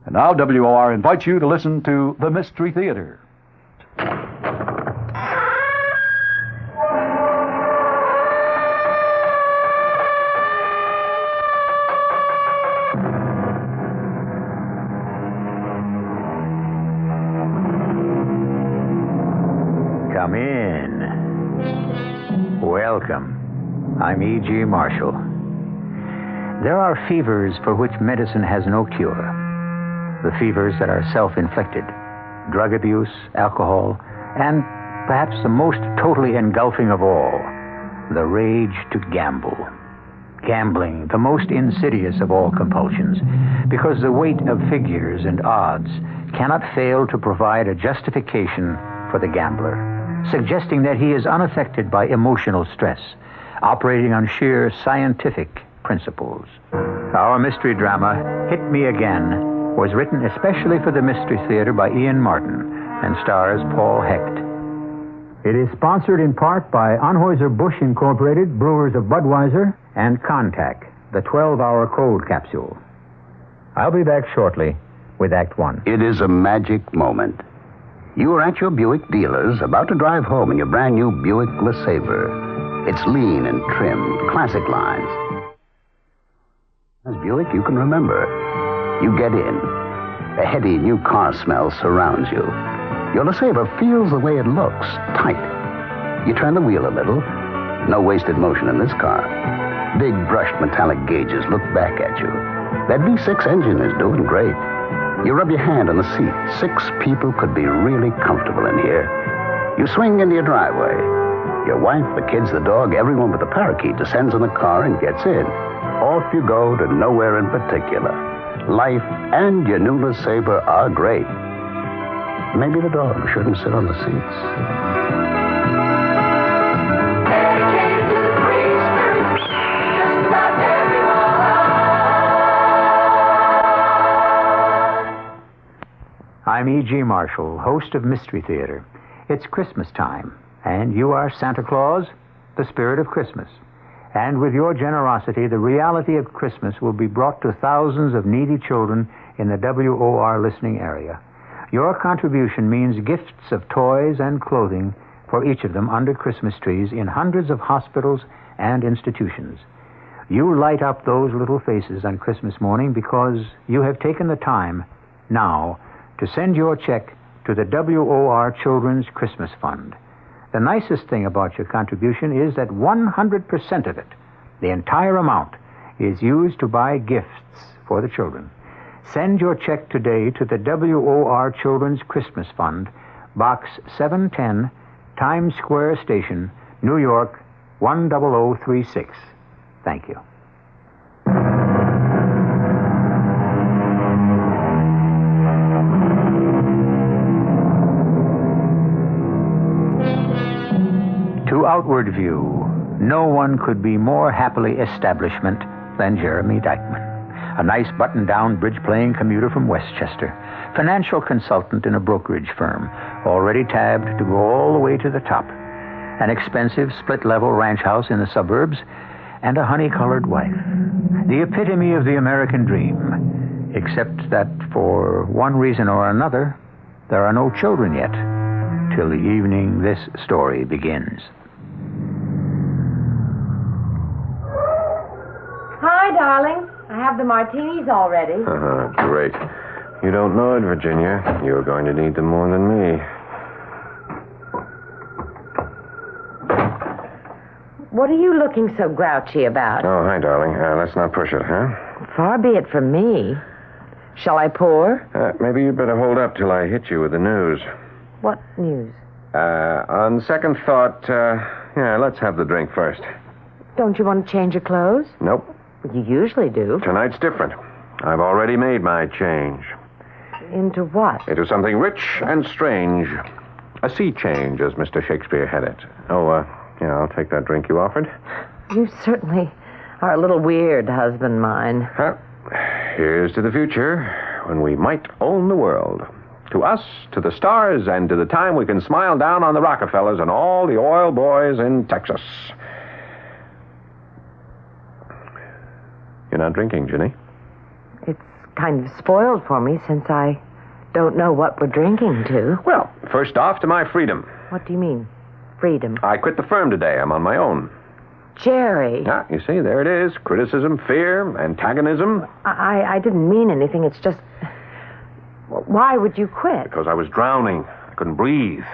And now WOR invites you to listen to the Mystery Theater. Come in. Welcome. I'm E.G. Marshall. There are fevers for which medicine has no cure. The fevers that are self-inflicted. Drug abuse, alcohol, and perhaps the most totally engulfing of all, the rage to gamble. Gambling, the most insidious of all compulsions, because the weight of figures and odds cannot fail to provide a justification for the gambler, suggesting that he is unaffected by emotional stress, operating on sheer scientific principles. Our mystery drama, Hit Me Again, was written especially for the Mystery Theater by Ian Martin and stars Paul Hecht. It is sponsored in part by Anheuser-Busch Incorporated, Brewers of Budweiser, and Contact, the 12-hour cold capsule. I'll be back shortly with Act One. It is a magic moment. You are at your Buick dealer's, about to drive home in your brand new Buick LeSabre. It's lean and trimmed, classic lines. As Buick you can remember. You get in. A heady new car smell surrounds you. Your LeSabre feels the way it looks, tight. You turn the wheel a little. No wasted motion in this car. Big brushed metallic gauges look back at you. That V6 engine is doing great. You rub your hand on the seat. 6 people could be really comfortable in here. You swing into your driveway. Your wife, the kids, the dog, everyone but the parakeet descends in the car and gets in. Off you go to nowhere in particular. Life and your new LeSabre are great. Maybe the dog shouldn't sit on the seats. I'm E.G. Marshall, host of Mystery Theater. It's Christmas time, and you are Santa Claus, the spirit of Christmas. And with your generosity, the reality of Christmas will be brought to thousands of needy children in the WOR listening area. Your contribution means gifts of toys and clothing for each of them under Christmas trees in hundreds of hospitals and institutions. You light up those little faces on Christmas morning because you have taken the time now to send your check to the WOR Children's Christmas Fund. The nicest thing about your contribution is that 100% of it, the entire amount, is used to buy gifts for the children. Send your check today to the WOR Children's Christmas Fund, Box 710, Times Square Station, New York, 10036. Thank you. To outward view, no one could be more happily establishment than Jeremy Dykeman. A nice button-down bridge-playing commuter from Westchester, financial consultant in a brokerage firm, already tabbed to go all the way to the top, an expensive split-level ranch house in the suburbs, and a honey-colored wife. The epitome of the American dream, except that for one reason or another, there are no children yet, till the evening this story begins. Hi, darling. I have the martinis already. Great. You don't know it, Virginia. You're going to need them more than me. What are you looking so grouchy about? Oh, hi, darling. Let's not push it, huh? Far be it from me. Shall I pour? Maybe you'd better hold up till I hit you with the news. What news? On second thought, let's have the drink first. Don't you want to change your clothes? Nope. You usually do. Tonight's different. I've already made my change. Into what? Into something rich and strange. A sea change, as Mr. Shakespeare had it. Oh, I'll take that drink you offered. You certainly are a little weird, husband mine. Well, here's to the future, when we might own the world. To us, to the stars, and to the time we can smile down on the Rockefellers and all the oil boys in Texas. You're not drinking, Ginny? It's kind of spoiled for me since I don't know what we're drinking to. Well, first off, to my freedom. What do you mean, freedom? I quit the firm today. I'm on my own. Jerry. Ah, you see, there it is. Criticism, fear, antagonism. I didn't mean anything. It's just... Why would you quit? Because I was drowning. I couldn't breathe.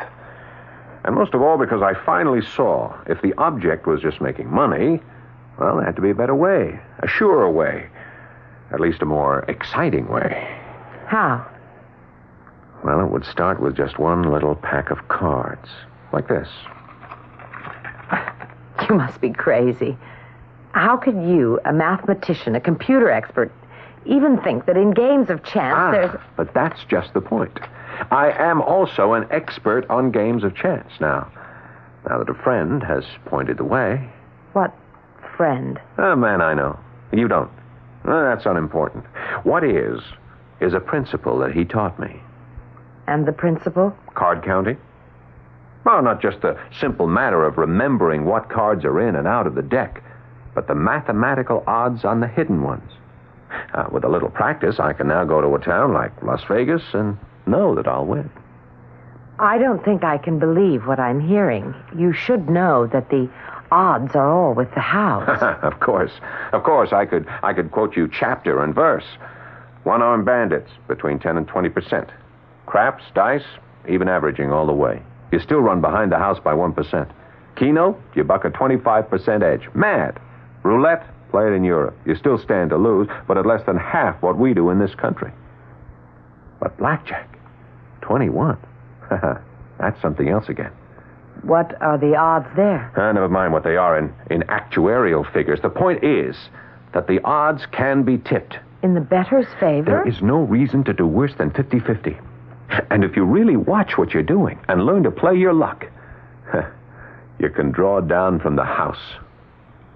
And most of all, because I finally saw if the object was just making money, well, there had to be a better way, a surer way, at least a more exciting way. How? Well, it would start with just one little pack of cards, like this. You must be crazy. How could you, a mathematician, a computer expert, even think that in games of chance there's... But that's just the point. I am also an expert on games of chance. Now that a friend has pointed the way... What friend? A man I know. You don't. That's unimportant. What is a principle that he taught me. And the principle? Card counting. Well, not just the simple matter of remembering what cards are in and out of the deck, but the mathematical odds on the hidden ones. With a little practice, I can now go to a town like Las Vegas and know that I'll win. I don't think I can believe what I'm hearing. You should know that the odds are all with the house. Of course, I could quote you chapter and verse. One-armed bandits, between 10 and 20%. Craps, dice, even averaging all the way. You still run behind the house by 1%. Keno, you buck a 25% edge. Mad. Roulette, play it in Europe. You still stand to lose, but at less than half what we do in this country. But blackjack, 21. That's something else again. What are the odds there? Never mind what they are in actuarial figures. The point is that the odds can be tipped. In the bettor's favor? There is no reason to do worse than 50-50. And if you really watch what you're doing and learn to play your luck, you can draw down from the house.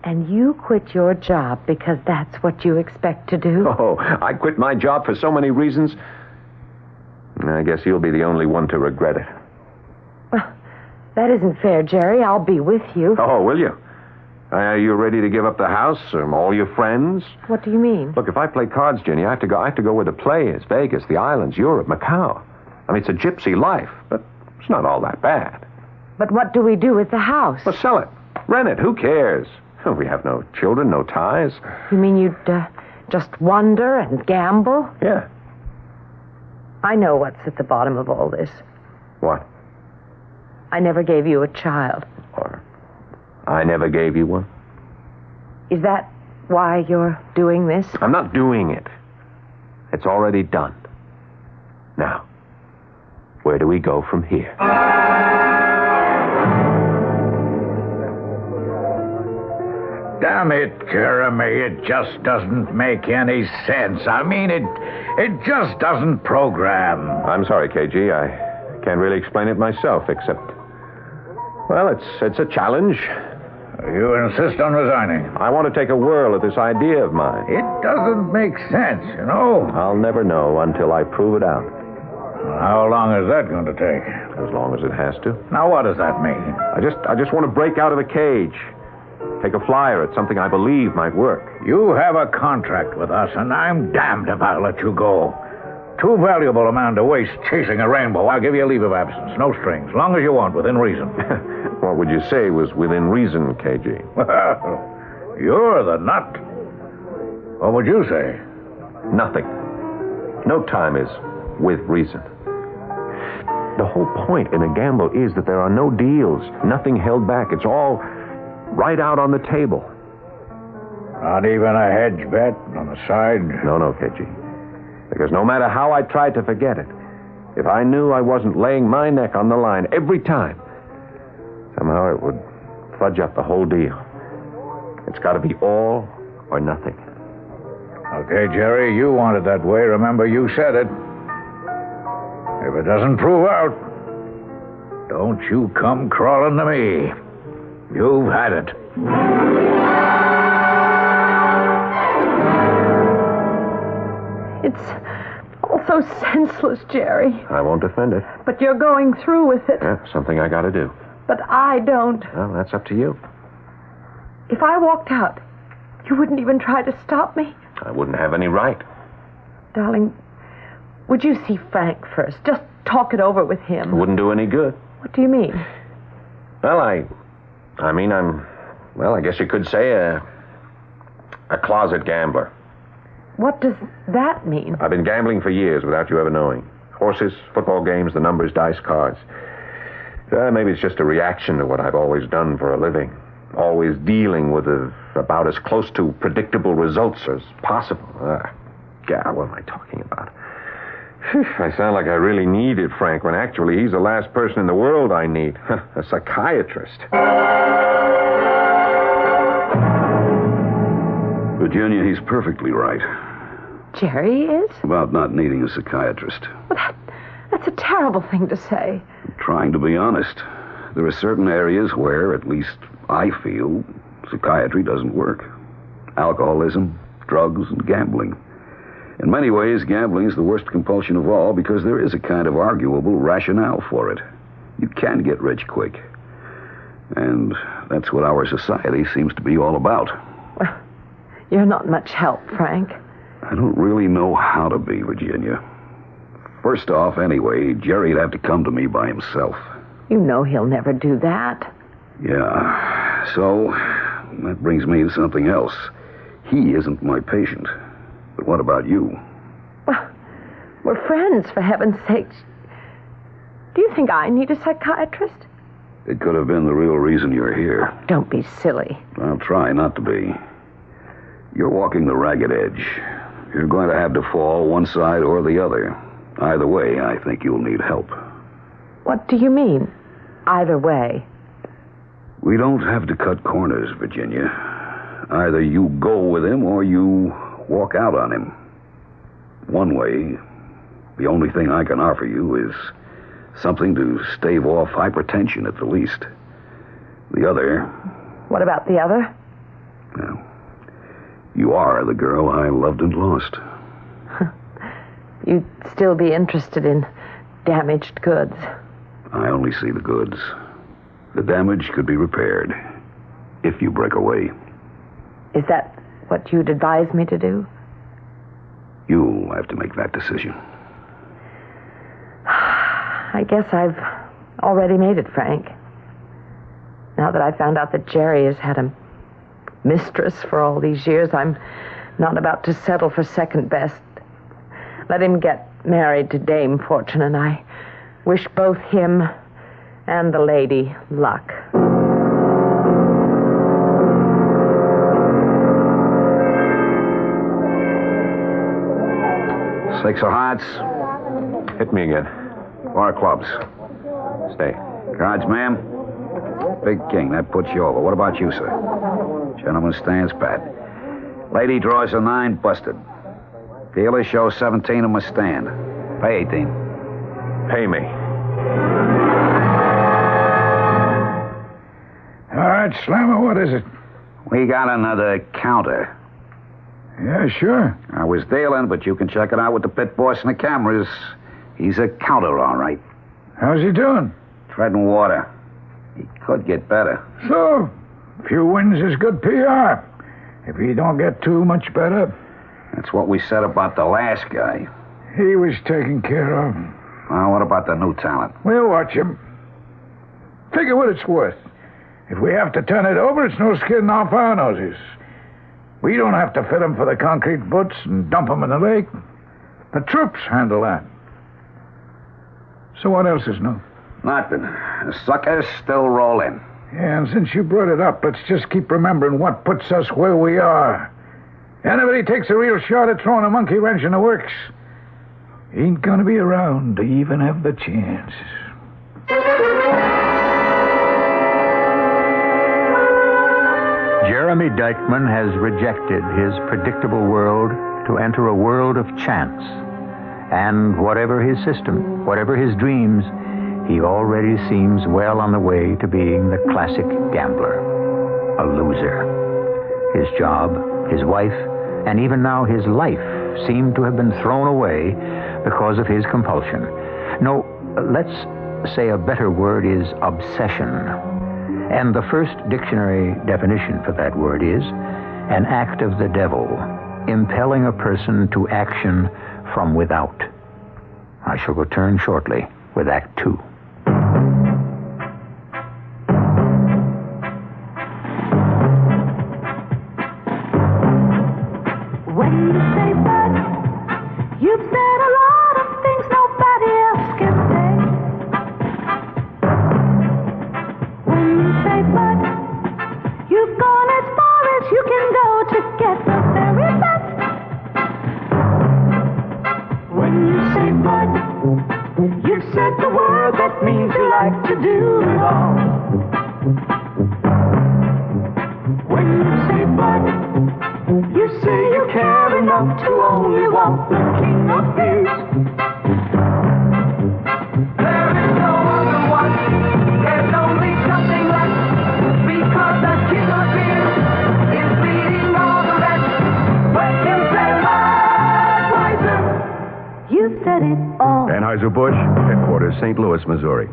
And you quit your job because that's what you expect to do? Oh, I quit my job for so many reasons. I guess you'll be the only one to regret it. Well, that isn't fair, Jerry. I'll be with you. Oh, will you? Are you ready to give up the house, all your friends? What do you mean? Look, if I play cards, Jenny, I have to go where the play is. Vegas, the islands, Europe, Macau. I mean, it's a gypsy life, but it's not all that bad. But what do we do with the house? Well, sell it. Rent it. Who cares? We have no children, no ties. You mean you'd just wander and gamble? Yeah. I know what's at the bottom of all this. What? I never gave you a child. Or I never gave you one. Is that why you're doing this? I'm not doing it. It's already done. Now, where do we go from here? Damn it, Jeremy, it just doesn't make any sense. I mean, it just doesn't program. I'm sorry, KG. I can't really explain it myself, except... Well, it's a challenge. You insist on resigning? I want to take a whirl at this idea of mine. It doesn't make sense, you know. I'll never know until I prove it out. How long is that going to take? As long as it has to. Now, what does that mean? I just want to break out of the cage. Take a flyer at something I believe might work. You have a contract with us, and I'm damned if I'll let you go. Too valuable a man to waste chasing a rainbow. I'll give you a leave of absence. No strings. Long as you want, within reason. What would you say was within reason, KG? Well, you're the nut. What would you say? Nothing. No time is with reason. The whole point in a gamble is that there are no deals, nothing held back. It's all right out on the table. Not even a hedge bet on the side? No, KG. Because no matter how I tried to forget it, if I knew I wasn't laying my neck on the line every time, somehow it would fudge up the whole deal. It's got to be all or nothing. Okay, Jerry, you want it that way. Remember, you said it. If it doesn't prove out, don't you come crawling to me. You've had it. It's all so senseless, Jerry. I won't defend it. But you're going through with it. Yeah, something I got to do. But I don't. Well, that's up to you. If I walked out, you wouldn't even try to stop me? I wouldn't have any right. Darling, would you see Frank first? Just talk it over with him. It wouldn't do any good. What do you mean? Well, I guess you could say a closet gambler. What does that mean? I've been gambling for years without you ever knowing. Horses, football games, the numbers, dice, cards. Maybe it's just a reaction to what I've always done for a living. Always dealing with about as close to predictable results as possible. God, what am I talking about? I sound like I really needed Frank when actually he's the last person in the world I need. A psychiatrist. Virginia, he's perfectly right. Jerry is? About not needing a psychiatrist. Well, that's a terrible thing to say. I'm trying to be honest. There are certain areas where, at least I feel, psychiatry doesn't work. Alcoholism, drugs, and gambling. In many ways, gambling is the worst compulsion of all because there is a kind of arguable rationale for it. You can get rich quick. And that's what our society seems to be all about. Well, you're not much help, Frank. I don't really know how to be, Virginia. First off, anyway, Jerry'd have to come to me by himself. You know he'll never do that. Yeah, so that brings me to something else. He isn't my patient. But what about you? Well, we're friends, for heaven's sake. Do you think I need a psychiatrist? It could have been the real reason you're here. Don't be silly. I'll try not to be. You're walking the ragged edge. You're going to have to fall one side or the other. Either way, I think you'll need help. What do you mean, either way? We don't have to cut corners, Virginia. Either you go with him or you walk out on him. One way, the only thing I can offer you is something to stave off hypertension at the least. The other... What about the other? Well, you are the girl I loved and lost. You'd still be interested in damaged goods. I only see the goods. The damage could be repaired if you break away. Is that what you'd advise me to do? You'll have to make that decision. I guess I've already made it, Frank. Now that I found out that Jerry has had a mistress for all these years, I'm not about to settle for second best. Let him get married to Dame Fortune, and I wish both him and the lady luck. Six of hearts. Hit me again. Four of clubs. Stay. Cards, ma'am. Big king. That puts you over. What about you, sir? Gentleman stands pat. Lady draws a 9, busted. Dealer shows 17 and must stand. Pay 18. Pay me. All right, Slammer, what is it? We got another counter. Yeah, sure. I was dealing, but you can check it out with the pit boss and the cameras. He's a counter, all right. How's he doing? Treading water. He could get better. So, a few wins is good PR. If he don't get too much better... That's what we said about the last guy. He was taken care of. Well, what about the new talent? We'll watch him. Figure what it's worth. If we have to turn it over, it's no skin off our noses. We don't have to fit him for the concrete butts and dump him in the lake. The troops handle that. So what else is new? Nothing. The sucker's still rolling. Yeah, and since you brought it up, let's just keep remembering what puts us where we are. Anybody takes a real shot at throwing a monkey wrench in the works ain't gonna be around to even have the chance. Jeremy Dykman has rejected his predictable world to enter a world of chance. And whatever his system, whatever his dreams, he already seems well on the way to being the classic gambler, a loser. His job, his wife, and even now his life seem to have been thrown away because of his compulsion. No, let's say a better word is obsession. And the first dictionary definition for that word is an act of the devil, impelling a person to action from without. I shall return shortly with Act Two. When you say but, you've said a lot of things nobody else can say. When you say but, you've gone as far as you can go to get the very best. When you say but, you've said the word that means you like to do it all. When you say but, you say you care enough to only want the king of beers. There is no other one. There's only something left. Because the king of beers is beating all the rest. When you say Budweiser, you said it all. Anheuser-Busch, headquarters, St. Louis, Missouri.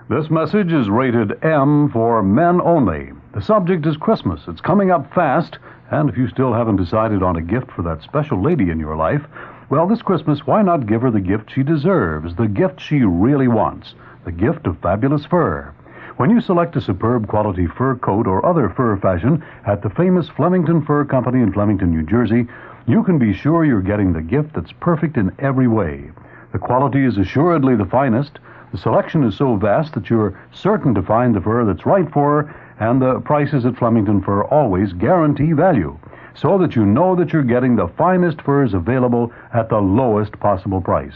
This message is rated M for men only. The subject is Christmas. It's coming up fast, and if you still haven't decided on a gift for that special lady in your life, well, this Christmas, why not give her the gift she deserves, the gift she really wants, the gift of fabulous fur. When you select a superb quality fur coat or other fur fashion at the famous Flemington Fur Company in Flemington, New Jersey, you can be sure you're getting the gift that's perfect in every way. The quality is assuredly the finest. The selection is so vast that you're certain to find the fur that's right for her, and the prices at Flemington Fur always guarantee value, so that you know that you're getting the finest furs available at the lowest possible price.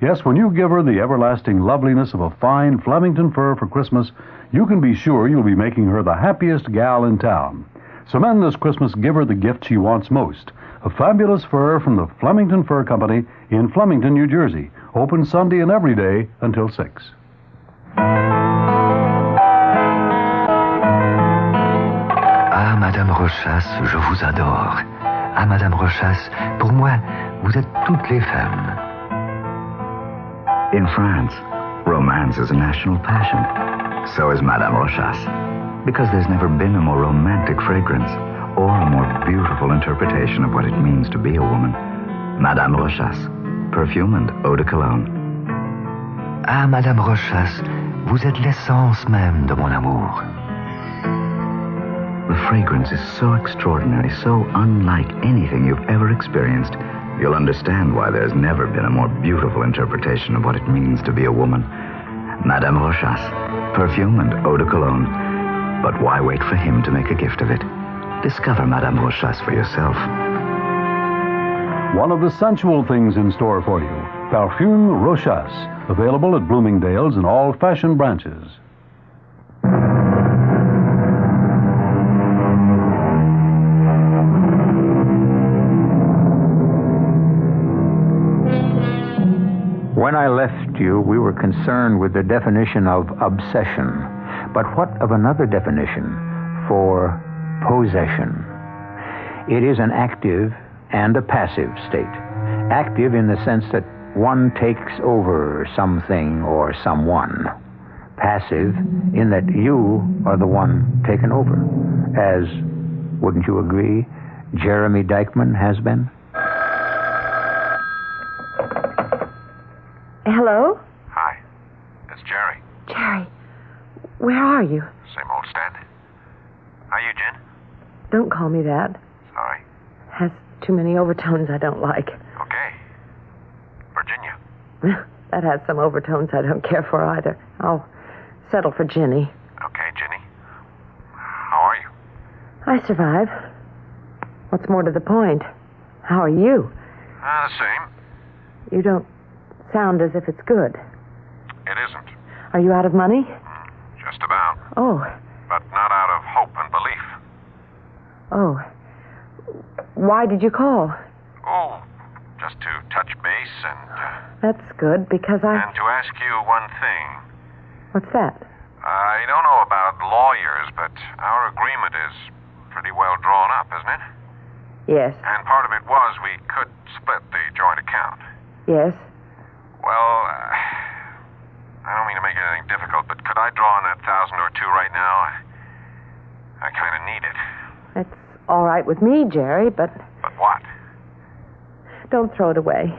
Yes, when you give her the everlasting loveliness of a fine Flemington fur for Christmas, you can be sure you'll be making her the happiest gal in town. So men this Christmas, give her the gift she wants most, a fabulous fur from the Flemington Fur Company in Flemington, New Jersey, open Sunday and every day until 6. Ah, Madame Rochasse, je vous adore. Ah, Madame Rochasse, pour moi, vous êtes toutes les femmes. In France, romance is a national passion. So is Madame Rochasse. Because there's never been a more romantic fragrance or a more beautiful interpretation of what it means to be a woman. Madame Rochasse, perfume and eau de cologne. Ah, Madame Rochasse, vous êtes l'essence même de mon amour. The fragrance is so extraordinary, so unlike anything you've ever experienced. You'll understand why there's never been a more beautiful interpretation of what it means to be a woman. Madame Rochasse, perfume and eau de cologne. But why wait for him to make a gift of it? Discover Madame Rochasse for yourself. One of the sensual things in store for you, Parfum Rochasse, available at Bloomingdale's in all fashion branches. When I left you, we were concerned with the definition of obsession. But what of another definition for possession? It is an active and a passive state. Active in the sense that one takes over something or someone. Passive in that you are the one taken over, as, wouldn't you agree, Jeremy Dykman has been? Hello? Hi, it's Jerry. Jerry, where are you? Same old stand. Are you, Jen? Don't call me that. Sorry. Has too many overtones I don't like. Okay. Virginia. That has some overtones I don't care for either. I'll settle for Ginny. Okay, Ginny. How are you? I survive. What's more to the point? How are you? The same. You don't sound as if it's good. It isn't. Are you out of money? Just about. Oh. But not out of hope and belief. Oh. Why did you call? Oh, just to touch base and... That's good, because And to ask you one thing. What's that? I don't know about lawyers, but our agreement is pretty well drawn up, isn't it? Yes. And part of it was we could split the joint account. Yes. Well, I don't mean to make it anything difficult, but could I draw on that $1,000 or $2,000 right now? I kind of need it. That's all right with me, Jerry, but... But what? Don't throw it away.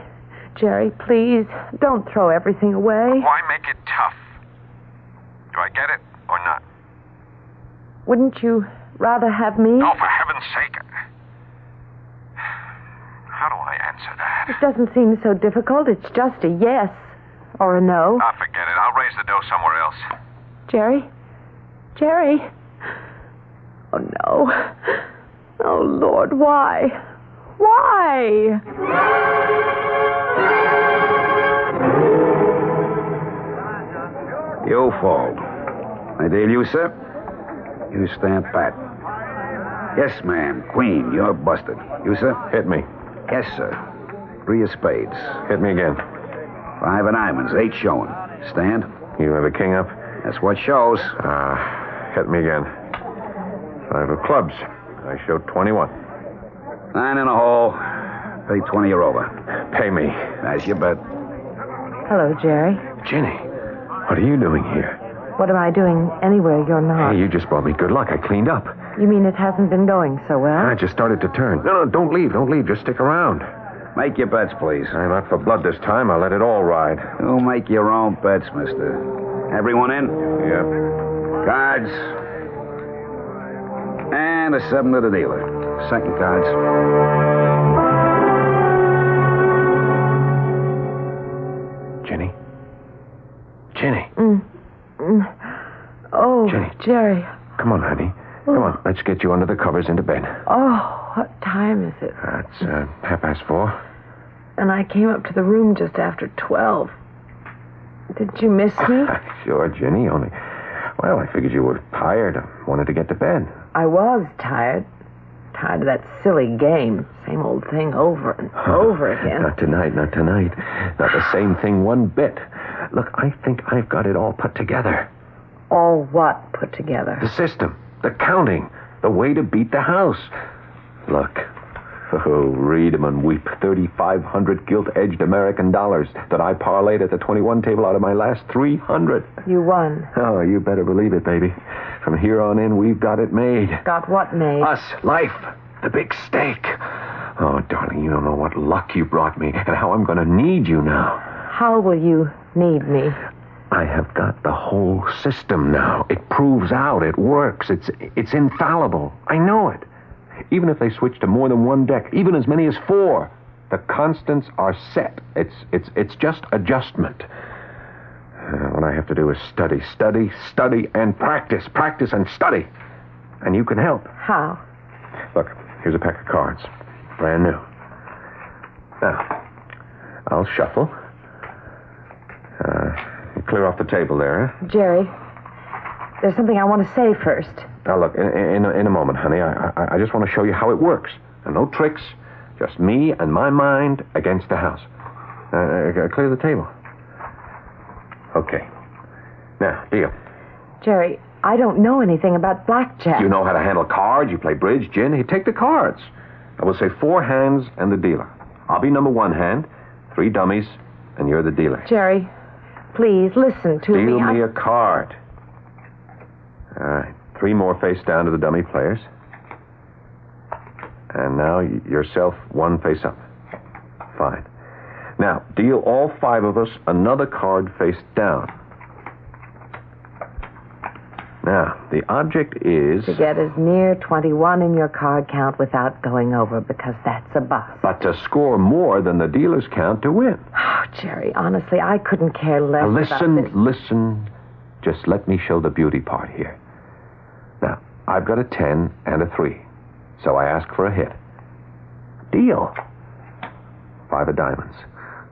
Jerry, please, don't throw everything away. Why make it tough? Do I get it or not? Wouldn't you rather have me? Oh, for heaven's sake. How do I answer that? It doesn't seem so difficult. It's just a yes or a no. Ah, forget it. I'll raise the dough somewhere else. Jerry? Jerry? Oh, no. Oh, Lord, why? Why? You fall. I deal you, sir. You stand pat. Yes, ma'am. Queen, you're busted. You, sir? Hit me. Yes, sir. 3 of spades. Hit me again. 5 of diamonds. 8 showing. Stand. You have a king up? That's what shows. Hit me again. 5 of clubs. I showed 21. 9 in a hole. Pay 20 or over. Pay me. That's your bet. Hello, Jerry. Ginny, what are you doing here? What am I doing anywhere you're not? Hey, you just brought me good luck. I cleaned up. You mean it hasn't been going so well? I just started to turn. No, don't leave. Don't leave. Just stick around. Make your bets, please. I'm out for blood this time. I'll let it all ride. You make your own bets, mister. Everyone in? Yeah. Cards. And a 7 to the dealer. Second cards. Ginny? Ginny? Oh, Ginny. Jerry. Come on, honey. Come on. Let's get you under the covers into bed. Oh, what time is it? It's 4:30. And I came up to the room just after 12. Did you miss me? Sure, Ginny. Only, well, I figured you were tired. I wanted to get to bed. I was tired. Tired of that silly game. Same old thing over and over again. Not tonight, not tonight. Not the same thing one bit. Look, I think I've got it all put together. All what put together? The system, the counting, the way to beat the house. Look. Oh, read 'em and weep. 3,500 gilt-edged American dollars that I parlayed at the 21 table out of my last 300. You won. Oh, you better believe it, baby. From here on in, we've got it made. Got what made? Us, life, the big stake. Oh, darling, you don't know what luck you brought me and how I'm going to need you now. How will you need me? I have got the whole system now. It proves out. It works. It's infallible. I know it. Even if they switch to more than one deck, even as many as 4, the constants are set. It's just adjustment. What I have to do is study, and practice and study. And you can help. How? Look, here's a pack of cards. Brand new. Now, I'll shuffle. Clear off the table there, huh? Jerry, there's something I want to say first. Now, look, in a moment, honey, I just want to show you how it works. And no tricks, just me and my mind against the house. Clear the table. Okay. Now, deal. Jerry, I don't know anything about blackjack. You know how to handle cards, you play bridge, gin. Hey, take the cards. I will say 4 hands and the dealer. I'll be number 1 hand, 3 dummies, and you're the dealer. Jerry, please listen to me. Deal me a card. All right. 3 more face down to the dummy players. And now yourself 1 face up. Fine. Now, deal all 5 of us another card face down. Now, the object is... to get as near 21 in your card count without going over, because that's a bust. But to score more than the dealer's count to win. Oh, Jerry, honestly, I couldn't care less about this. Listen. Just let me show the beauty part here. Now, I've got a 10 and a 3, so I ask for a hit. Deal. 5 of diamonds.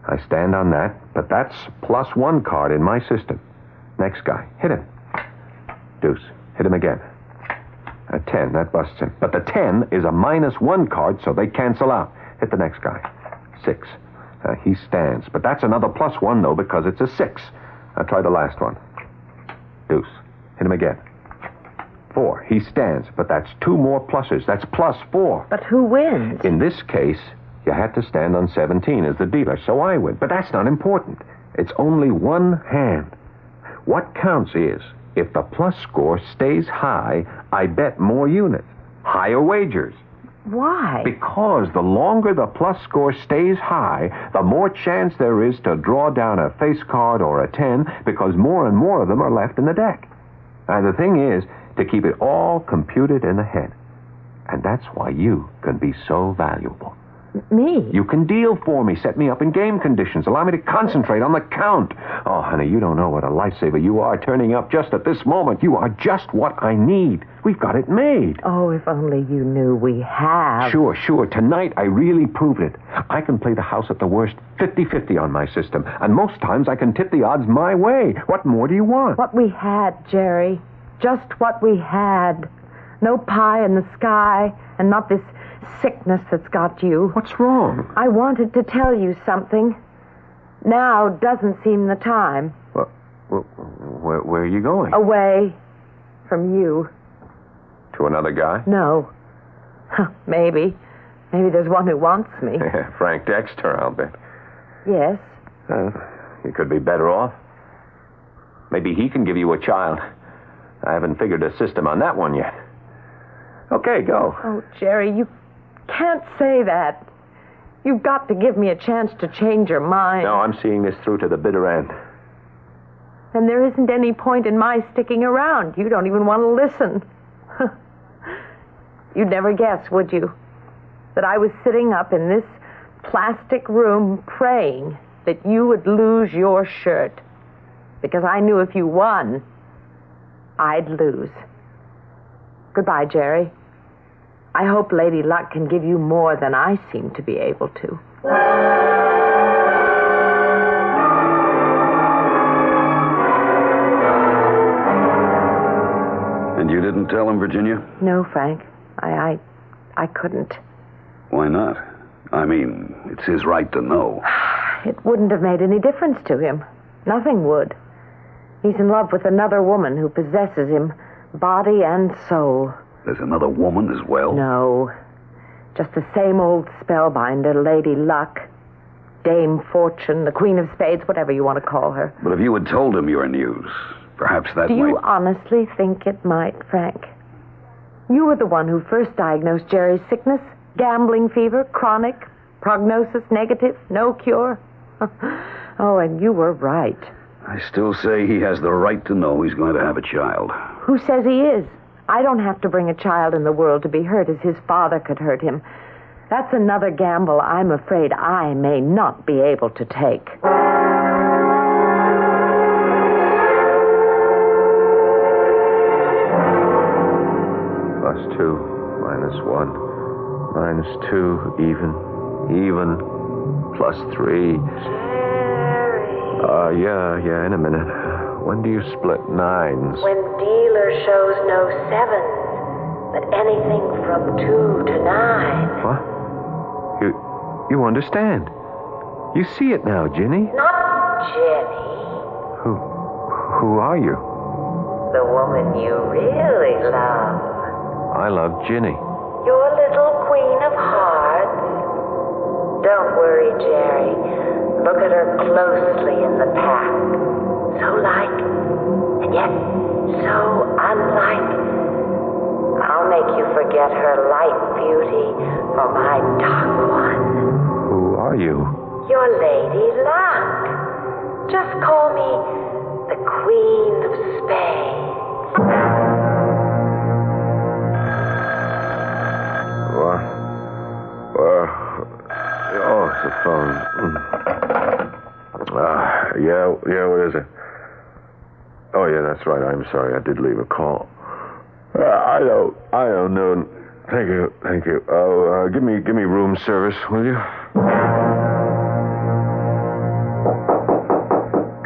I stand on that, but that's +1 card in my system. Next guy, hit him. Deuce, hit him again. A 10, that busts him. But the 10 is a -1 card, so they cancel out. Hit the next guy. 6. He stands, but that's another +1, though, because it's a 6. Now try the last one. Deuce, hit him again. 4. He stands, but that's 2 more pluses. That's +4. But who wins? In this case, you had to stand on 17 as the dealer, so I win. But that's not important. It's only 1 hand. What counts is, if the plus score stays high, I bet more units. Higher wagers. Why? Because the longer the plus score stays high, the more chance there is to draw down a face card or a 10, because more and more of them are left in the deck. And the thing is to keep it all computed in the head. And that's why you can be so valuable. Me? You can deal for me, set me up in game conditions, allow me to concentrate on the count. Oh, honey, you don't know what a lifesaver you are turning up just at this moment. You are just what I need. We've got it made. Oh, if only you knew we have. Sure. Tonight, I really proved it. I can play the house at the worst 50-50 on my system, and most times I can tip the odds my way. What more do you want? What we had, Jerry. Just what we had. No pie in the sky, and not this sickness that's got you. What's wrong? I wanted to tell you something. Now doesn't seem the time. Where are you going? Away from you. To another guy? No. Maybe. Maybe there's one who wants me. Frank Dexter, I'll bet. Yes. You could be better off. Maybe he can give you a child. I haven't figured a system on that one yet. Okay, go. Oh, Jerry, you can't say that. You've got to give me a chance to change your mind. No, I'm seeing this through to the bitter end. And there isn't any point in my sticking around. You don't even want to listen. You'd never guess, would you, that I was sitting up in this plastic room praying that you would lose your shirt. Because I knew if you won, I'd lose. Goodbye, Jerry. I hope Lady Luck can give you more than I seem to be able to. And you didn't tell him, Virginia? No, Frank. I couldn't. Why not? I mean, it's his right to know. It wouldn't have made any difference to him. Nothing would. He's in love with another woman who possesses him, body and soul. There's another woman as well? No. Just the same old spellbinder, Lady Luck. Dame Fortune, the Queen of Spades, whatever you want to call her. But if you had told him your news, perhaps that Do might... you honestly think it might, Frank? You were the one who first diagnosed Jerry's sickness. Gambling fever, chronic, prognosis negative, no cure. Oh, and you were right. I still say he has the right to know he's going to have a child. Who says he is? I don't have to bring a child in the world to be hurt as his father could hurt him. That's another gamble I'm afraid I may not be able to take. +2, -1, -2, even, +3. Yeah, in a minute. When do you split 9s? When dealer shows no 7s, but anything from 2 to 9. What? You understand? You see it now, Ginny. Not Jenny. Who are you? The woman you really love. I love Ginny. Your little queen of hearts. Don't worry, Jerry. Look at her closely in the pack. So like, and yet so unlike. I'll make you forget her light beauty for my dark one. Who are you? Your Lady Luck. Just call me the Queen of Spades. What? Oh, it's the phone. Yeah, what is it? Oh, yeah, that's right. I'm sorry. I did leave a call. I don't know. Thank you. Oh, give me room service, will you?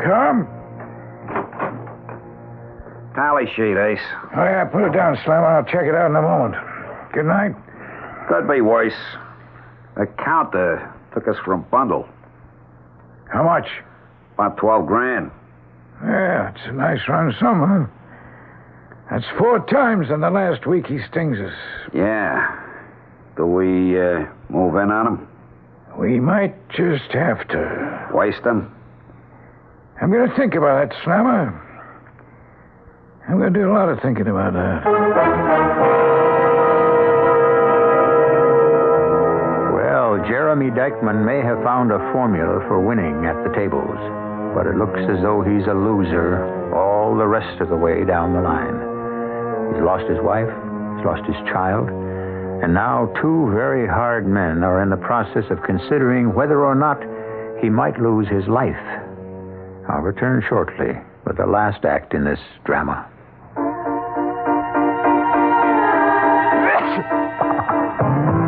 Come. Tally sheet, Ace. Oh, yeah, put it down, Slim. I'll check it out in a moment. Good night. Could be worse. The counter took us for a bundle. How much? About 12 grand. Yeah, it's a nice run sum, huh? That's 4 times in the last week he stings us. Yeah. Do we move in on him? We might just have to. Waste him? I'm going to think about that, Slammer. I'm going to do a lot of thinking about that. Jeremy Dykeman may have found a formula for winning at the tables, but it looks as though he's a loser all the rest of the way down the line. He's lost his wife, he's lost his child, and now two very hard men are in the process of considering whether or not he might lose his life. I'll return shortly with the last act in this drama.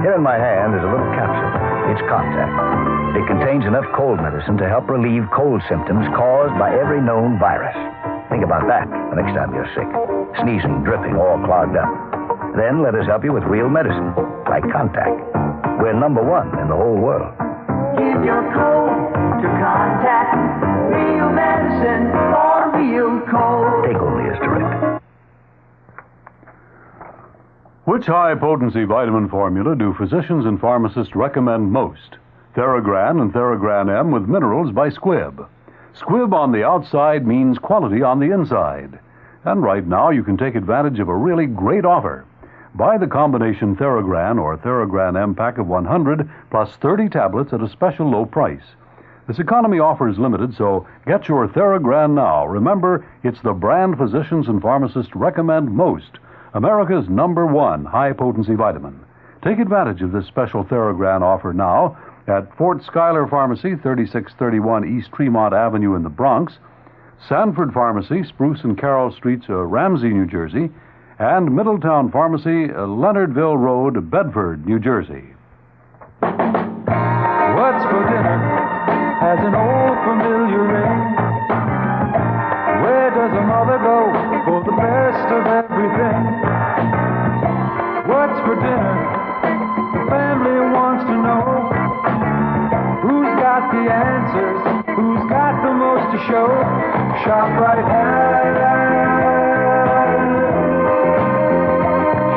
Here in my hand is a little capsule. It's Contact. It contains enough cold medicine to help relieve cold symptoms caused by every known virus. Think about that the next time you're sick. Sneezing, dripping, all clogged up. Then let us help you with real medicine, like Contact. We're number one in the whole world. Give your cold to Contact. Real medicine for real cold. Take only as directed. Which high-potency vitamin formula do physicians and pharmacists recommend most? Theragran and Theragran M with minerals by Squibb. Squibb on the outside means quality on the inside. And right now you can take advantage of a really great offer. Buy the combination Theragran or Theragran M pack of 100 plus 30 tablets at a special low price. This economy offer is limited, so get your Theragran now. Remember, it's the brand physicians and pharmacists recommend most. America's #1 high-potency vitamin. Take advantage of this special Theragran offer now at Fort Schuyler Pharmacy, 3631 East Tremont Avenue in the Bronx, Sanford Pharmacy, Spruce and Carroll Streets, Ramsey, New Jersey, and Middletown Pharmacy, Leonardville Road, Bedford, New Jersey. What's for dinner has an old familiar ring. Where does a mother go for the best of everything? What's for dinner? The family wants to know. Who's got the answers? Who's got the most to show? ShopRite has.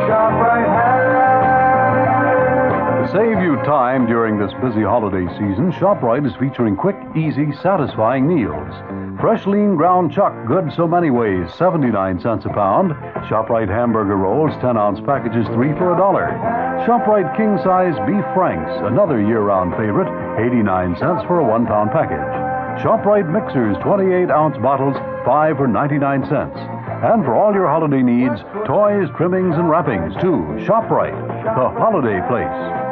ShopRite has. To save you time during this busy holiday season, ShopRite is featuring quick, easy, satisfying meals. Fresh lean ground chuck, good so many ways, 79 cents a pound. ShopRite hamburger rolls, 10-ounce packages, 3 for $1. ShopRite king-size beef franks, another year-round favorite, 89 cents for a 1-pound package. ShopRite mixers, 28-ounce bottles, 5 for 99 cents. And for all your holiday needs, toys, trimmings, and wrappings, too. ShopRite, the holiday place.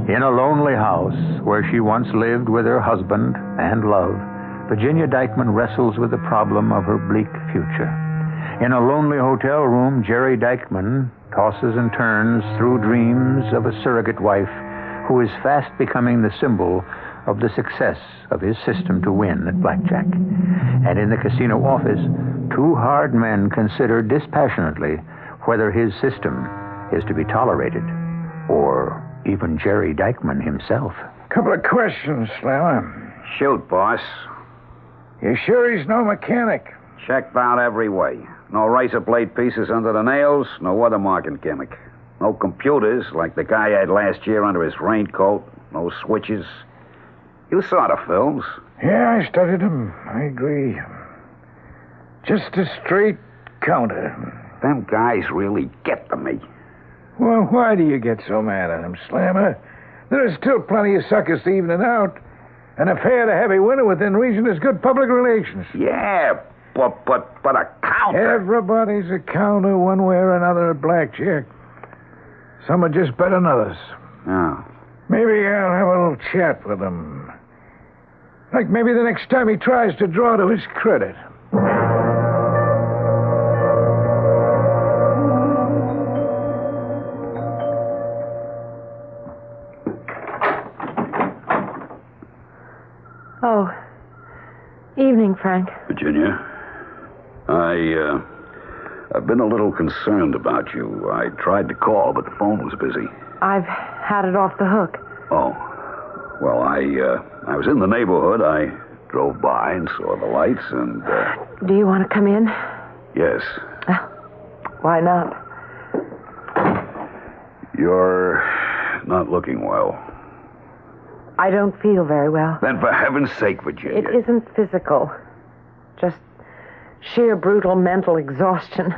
In a lonely house where she once lived with her husband and love, Virginia Dykeman wrestles with the problem of her bleak future. In a lonely hotel room, Jerry Dykeman tosses and turns through dreams of a surrogate wife who is fast becoming the symbol of the success of his system to win at blackjack. And in the casino office, two hard men consider dispassionately whether his system is to be tolerated, or even Jerry Dykeman himself. Couple of questions, Slammer. Shoot, boss. You sure he's no mechanic? Checked out every way. No razor blade pieces under the nails, no watermarking gimmick. No computers like the guy had last year under his raincoat. No switches. You saw the films. Yeah, I studied them. I agree. Just a straight counter. Them guys really get to me. Well, why do you get so mad at him, Slammer? There are still plenty of suckers to even it out. And a fair to heavy winner within reason is good public relations. Yeah, but a counter. Everybody's a counter one way or another at blackjack. Some are just better than others. Oh. Maybe I'll have a little chat with him. Like maybe the next time he tries to draw to his credit. Oh, evening, Frank. Virginia, I've been a little concerned about you. I tried to call, but the phone was busy. I've had it off the hook. Oh. Well, I was in the neighborhood. I drove by and saw the lights, and, Do you want to come in? Yes. Why not? You're not looking well. I don't feel very well. Then for heaven's sake, Virginia. It isn't physical. Just sheer brutal mental exhaustion.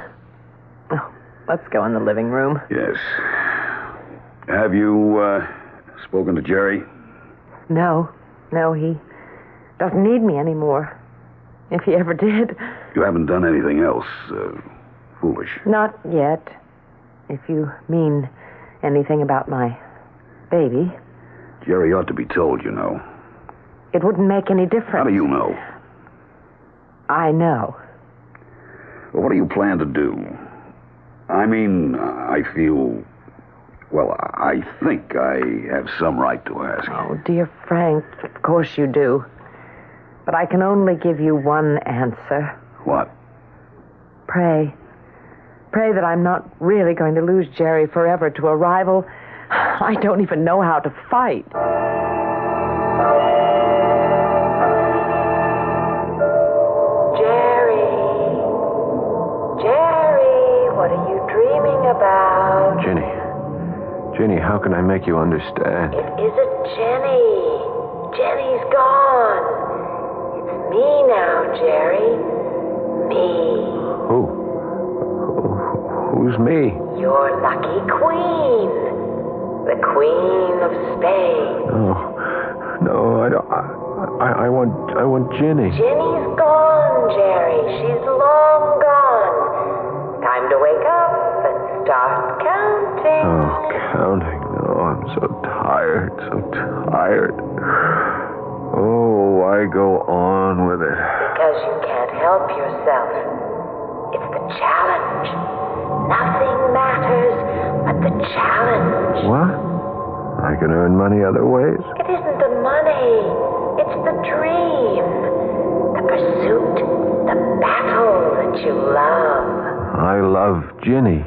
Oh, let's go in the living room. Yes. Have you, spoken to Jerry? No, he doesn't need me anymore. If he ever did. You haven't done anything else, foolish? Not yet. If you mean anything about my baby. Jerry ought to be told, you know. It wouldn't make any difference. How do you know? I know. Well, what do you plan to do? I mean, I feel... Well, I think I have some right to ask. Oh, dear Frank, of course you do. But I can only give you one answer. What? Pray. Pray that I'm not really going to lose Jerry forever to a rival I don't even know how to fight. Jerry, what are you dreaming about? Jenny, how can I make you understand? It isn't Jenny. Jenny's gone. It's me now, Jerry. Me. Who's me? Your lucky queen. The Queen of Spades. No, I don't. I want Jenny. Jenny's gone, Jerry. She's long gone. Time to wake up and start counting. Oh, counting. Oh, I'm so tired. Oh, why go on with it? Because you can't help yourself. It's the challenge. Nothing matters but the challenge. What? I can earn money other ways? It isn't the money. It's the dream. The pursuit. The battle that you love. I love Jenny.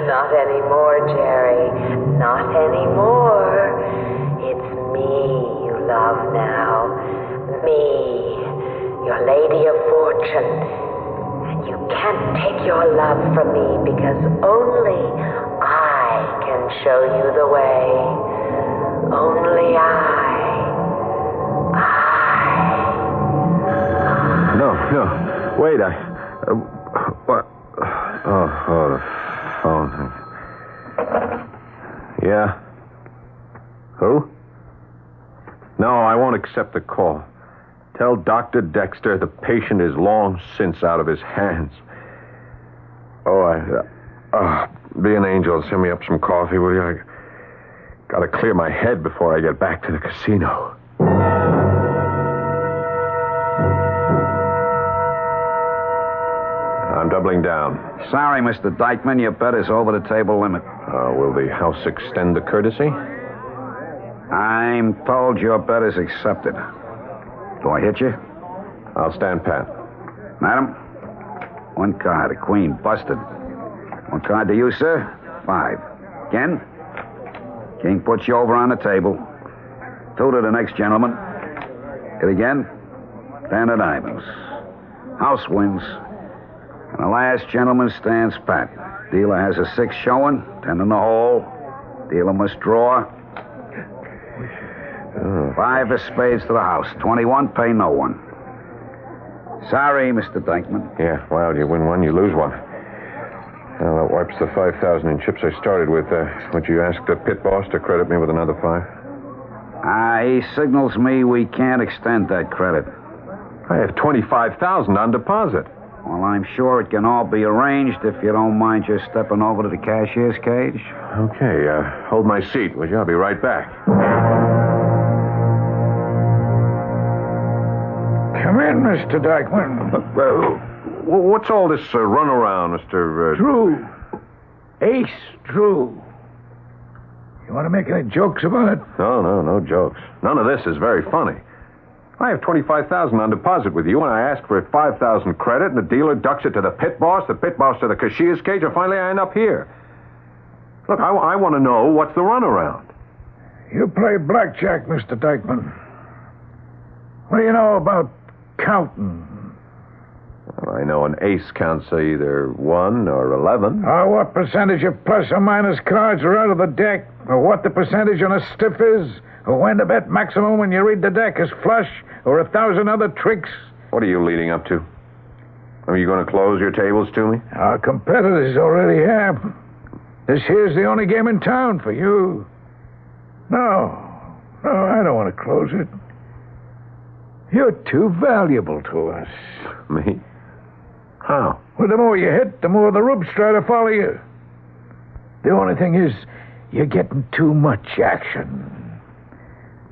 Not anymore, Jerry. Not anymore. It's me you love now. Me. Your lady of fortune. You can't take your love from me because only I can show you the way. Only I. No. Wait, what? Oh, the phone. Yeah? Who? No, I won't accept the call. Tell Dr. Dexter the patient is long since out of his hands. Be an angel. Send me up some coffee, will you? I gotta clear my head before I get back to the casino. I'm doubling down. Sorry, Mr. Dykeman, your bet is over the table limit. Will the house extend the courtesy? I'm told your bet is accepted. Do I hit you? I'll stand pat. Madam, one card, a queen, busted. One card to you, sir. 5. Again? King puts you over on the table. 2 to the next gentleman. Hit again. 10 of diamonds. House wins. And the last gentleman stands pat. Dealer has a 6 showing, 10 in the hole. Dealer must draw. 5 of spades to the house. 21, pay no one. Sorry, Mr. Dykeman. Yeah, well, you win one, you lose one. Well, that wipes the 5,000 in chips I started with. Would you ask the pit boss to credit me with another 5? He signals me we can't extend that credit. I have 25,000 on deposit. Well, I'm sure it can all be arranged if you don't mind just stepping over to the cashier's cage. Okay, hold my seat, would you? I'll be right back. Come in, Mr. Dykeman. Well, what's all this runaround, Mr. Drew. Ace Drew. You want to make any jokes about it? No jokes. None of this is very funny. I have 25,000 on deposit with you, and I ask for 5,000 credit, and the dealer ducks it to the pit boss to the cashier's cage, and finally I end up here. Look, I want to know what's the runaround. You play blackjack, Mr. Dykeman. What do you know about counting? Well, I know an ace counts either 1 or 11. What percentage of plus or minus cards are out of the deck? or what the percentage on a stiff is, or when to bet maximum when you read the deck is flush, or 1,000 other tricks. What are you leading up to? Are you going to close your tables to me? Our competitors already have. This here's the only game in town for you. No, I don't want to close it. You're too valuable to us. Me? How? Well, the more you hit, the more the rubes try to follow you. The only thing is, you're getting too much action.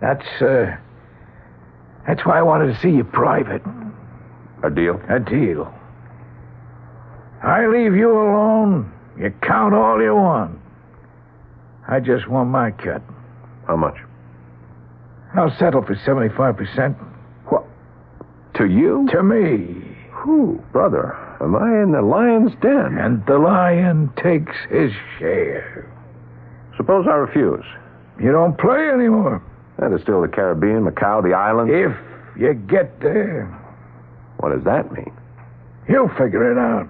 That's why I wanted to see you private. A deal? A deal. I leave you alone. You count all you want. I just want my cut. How much? I'll settle for 75%. What? To you? To me. Who, brother? Am I in the lion's den? And the lion takes his share. Suppose I refuse. You don't play anymore. That is still the Caribbean, Macau, the islands. If you get there. What does that mean? You'll figure it out.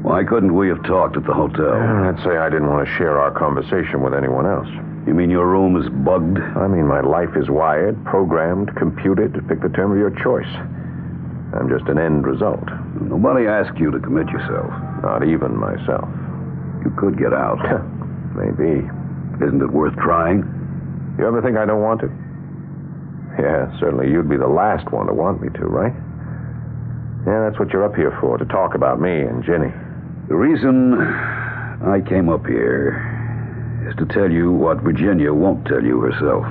Why couldn't we have talked at the hotel? I'd say I didn't want to share our conversation with anyone else. You mean your room is bugged? I mean my life is wired, programmed, computed, pick the term of your choice. I'm just an end result. Nobody asked you to commit yourself. Not even myself. You could get out. Maybe. Isn't it worth trying? You ever think I don't want to? Yeah, certainly you'd be the last one to want me to, right? Yeah, that's what you're up here for, to talk about me and Ginny. The reason I came up here is to tell you what Virginia won't tell you herself.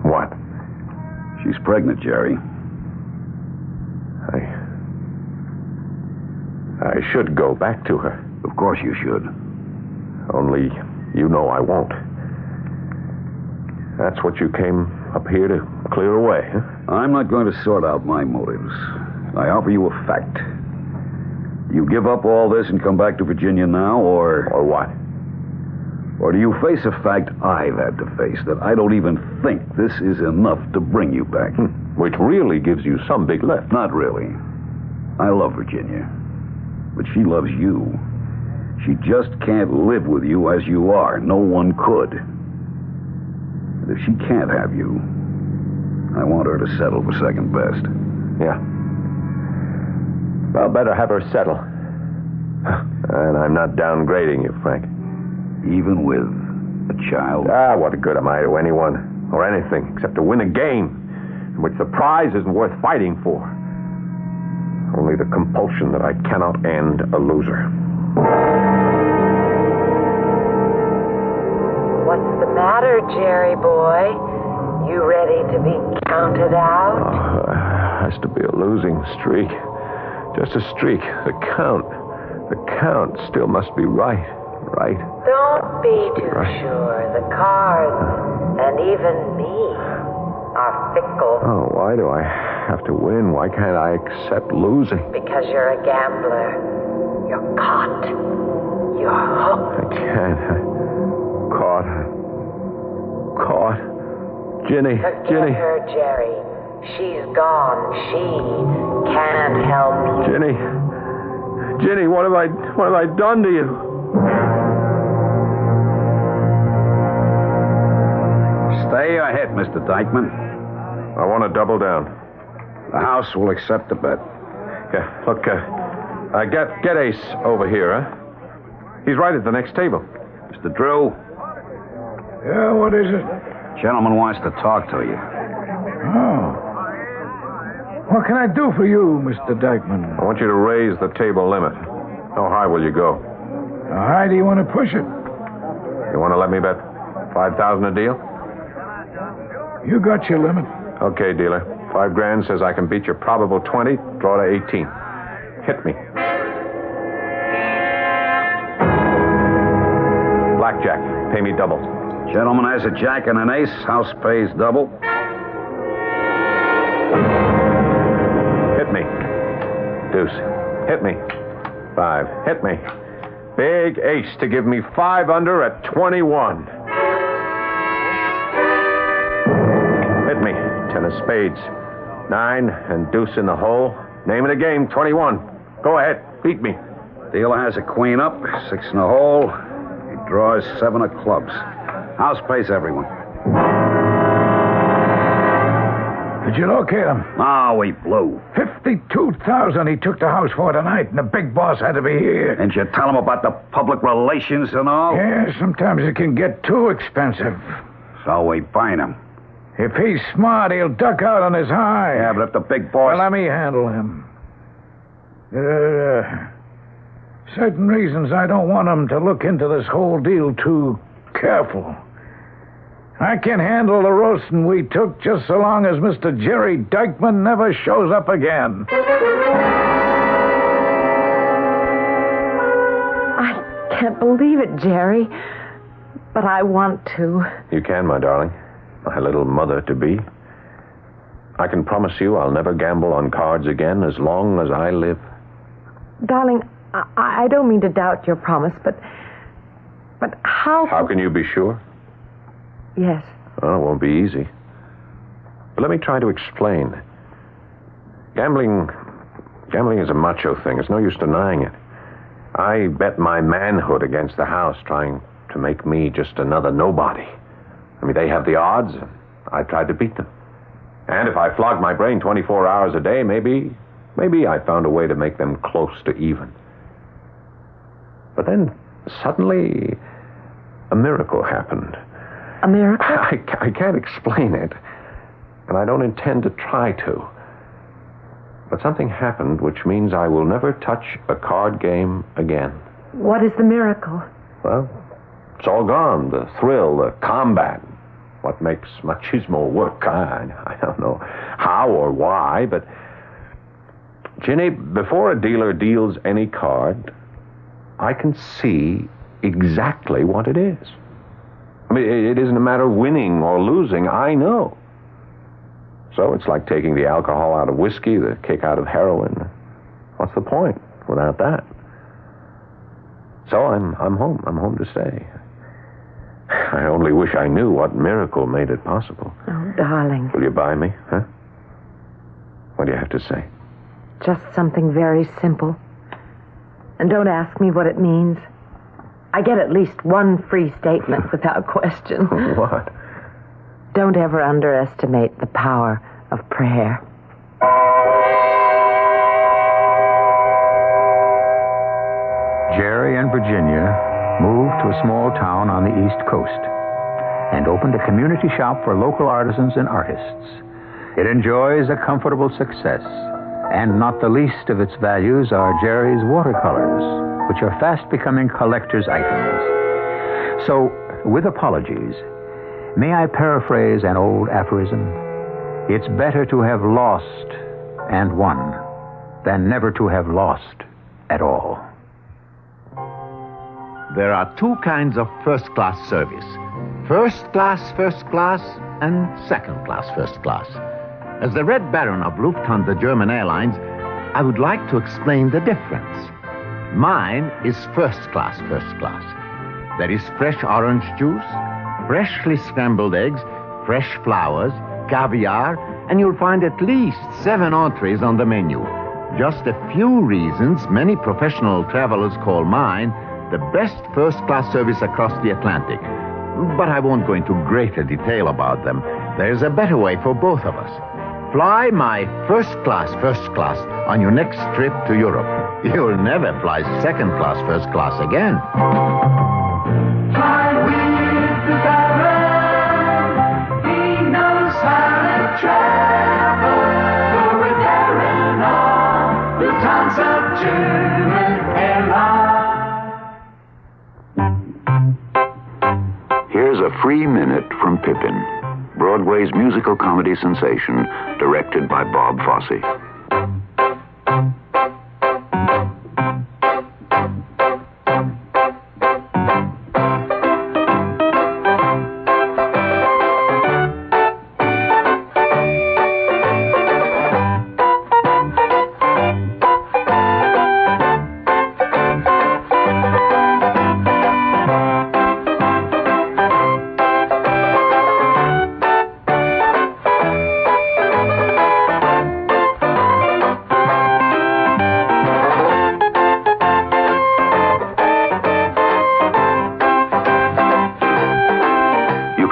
What? She's pregnant, Jerry. I should go back to her. Of course you should. Only you know I won't. That's what you came up here to clear away, huh? I'm not going to sort out my motives. I offer you a fact. You give up all this and come back to Virginia now, or... Or what? Or do you face a fact I've had to face, that I don't even think this is enough to bring you back? Which really gives you some big lift. Not really. I love Virginia. But she loves you. She just can't live with you as you are. No one could. And if she can't have you, I want her to settle for second best. Yeah. Well, better have her settle. And I'm not downgrading you, Frank. Even with a child? What good am I to anyone or anything except to win a game in which the prize isn't worth fighting for. Only the compulsion that I cannot end a loser. What's the matter, Jerry boy? You ready to be counted out? It has to be a losing streak. Just a streak. The count still must be right. Right? Don't be too sure. The cards, and even me, are fickle. Oh, why do I have to win? Why can't I accept losing? Because you're a gambler. You're caught. You're hooked. I can't. Caught. Ginny. Forget her, Jerry. She's gone. She can't help you. Ginny, what have I done to you? Stay or hit, Mr. Dykeman? I want to double down. The house will accept the bet. Yeah, look, get Ace over here, huh? He's right at the next table. Mr. Drew? Yeah, what is it? Gentleman wants to talk to you. Oh. What can I do for you, Mr. Dykeman? I want you to raise the table limit. How high will you go? How high do you want to push it? You want to let me bet $5,000 a deal? You got your limit. Okay, dealer. $5,000 says I can beat your probable 20, draw to 18. Hit me. Blackjack. Pay me double. Gentleman has a jack and an ace. House pays double. Hit me. Deuce. Hit me. 5. Hit me. Big ace to give me 5 under at 21. Hit me. 10 of spades. 9 and deuce in the hole. Name of the game, 21. Go ahead. Beat me. Dealer has a queen up, 6 in a hole. He draws 7 of clubs. House pays everyone. Did you locate him? Oh, he blew. 52,000 he took the house for tonight, and the big boss had to be here. Didn't you tell him about the public relations and all? Yeah, sometimes it can get too expensive. So we fine him. If he's smart, he'll duck out on his high. Yeah, but if the big boss... Well, let me handle him. Certain reasons I don't want him to look into this whole deal too careful. I can handle the roasting we took just so long as Mr. Jerry Dykeman never shows up again. I can't believe it, Jerry. But I want to. You can, my darling. My little mother-to-be. I can promise you I'll never gamble on cards again as long as I live. Darling, I don't mean to doubt your promise, but how... How can you be sure? Yes. Oh, it won't be easy. But let me try to explain. Gambling is a macho thing. There's no use denying it. I bet my manhood against the house trying to make me just another nobody. I mean, they have the odds, and I tried to beat them. And if I flogged my brain 24 hours a day, maybe I found a way to make them close to even. But then, suddenly, a miracle happened. A miracle? I can't explain it, and I don't intend to try to. But something happened which means I will never touch a card game again. What is the miracle? Well, it's all gone. The thrill, the combat. What makes machismo work, I don't know how or why, but... Ginny, before a dealer deals any card, I can see exactly what it is. I mean, it isn't a matter of winning or losing. I know. So it's like taking the alcohol out of whiskey, the kick out of heroin. What's the point without that? So I'm home. I'm home to stay. I only wish I knew what miracle made it possible. Oh, darling. Will you buy me, huh? What do you have to say? Just something very simple. And don't ask me what it means. I get at least one free statement without question. What? Don't ever underestimate the power of prayer. Jerry and Virginia moved to a small town on the East Coast and opened a community shop for local artisans and artists. It enjoys a comfortable success, and not the least of its values are Jerry's watercolors, which are fast becoming collector's items. So, with apologies, may I paraphrase an old aphorism? It's better to have lost and won than never to have lost at all. There are 2 kinds of first-class service. First-class, and second-class, first class. As the Red Baron of Lufthansa German Airlines, I would like to explain the difference. Mine is first-class. There is fresh orange juice, freshly scrambled eggs, fresh flowers, caviar, and you'll find at least 7 entrees on the menu. Just a few reasons many professional travelers call mine the best first-class service across the Atlantic. But I won't go into greater detail about them. There's a better way for both of us. Fly my first class on your next trip to Europe. You'll never fly second class, first class again. Fly with the Baron. He knows how to travel. Go with Baron on Lufthansa German Airlines. Here's a free minute from Pippin, Broadway's musical comedy sensation, directed by Bob Fosse.